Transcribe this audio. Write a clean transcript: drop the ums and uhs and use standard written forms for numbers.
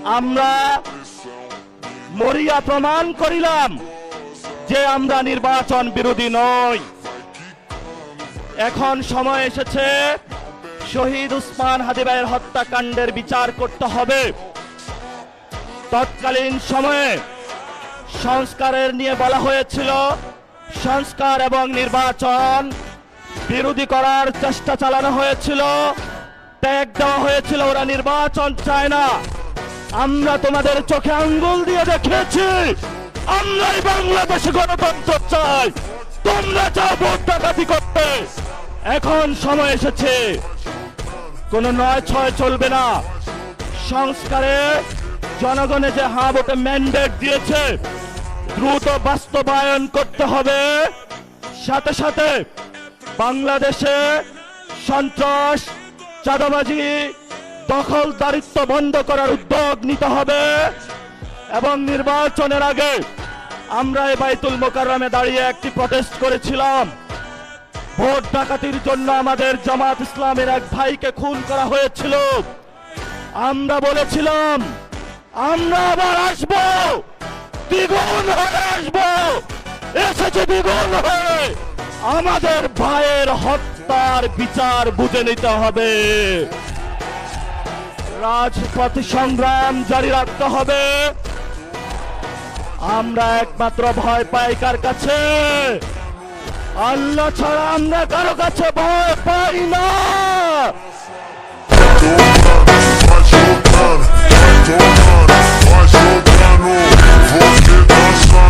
আমরা মরিয়া প্রমাণ করিলাম যে আমরা নির্বাচন বিরোধী নই। এখন সময় এসেছে শহীদ উসমান হাদী ভাইয়ের হত্যাকাণ্ডের বিচার করতে হবে। তৎকালীন সময়ে সংস্কারের নিয়ে বলা হয়েছিল, সংস্কার এবং নির্বাচন বিরোধী করার চেষ্টা চালানো হয়েছিল, ট্যাগ দেওয়া হয়েছিল ওরা নির্বাচন চায় না। আমরা তোমাদের চোখে আঙ্গুল দিয়ে দেখিয়েছি আমরাই বাংলাদেশে গণতন্ত্র চাই, তোমরা চাও ভোট ডাকাতি করতে। এখন সময় এসেছে, কোন ৯/৬ চলবে না। সংস্কারে জনগণে যে হ্যাঁ ভোটে ম্যান্ডেট দিয়েছে দ্রুত বাস্তবায়ন করতে হবে। সাথে সাথে বাংলাদেশে সন্ত্রাস, চাঁদাবাজি, দখলদারিত্ব বন্ধ করার উদ্যোগ নিতে হবে। এবং নির্বাচনের আগে আমরা এই বাইতুল মোকাররমে দাঁড়িয়ে একটি প্রটেস্ট করেছিলাম। ভোট ডাকাতির জন্য আমাদের জামাত ইসলামের এক ভাইকে খুন করা হয়েছিল। আমরা বলেছিলাম আমরা আবার আসবো, দ্বিগুণ হয়ে আসবো, এসেছে দ্বিগুণ হয়ে। আমাদের ভাইয়ের হত্যার বিচার বুঝে নিতে হবে। রাজপথ সংগ্রাম জারি রাখতে হবে। আমরা একমাত্র ভয় পাই কার কাছে? আল্লাহ ছাড়া আমরা কারো কাছে ভয় পাই না। Vai jogando, vai jogando, vou te dançar.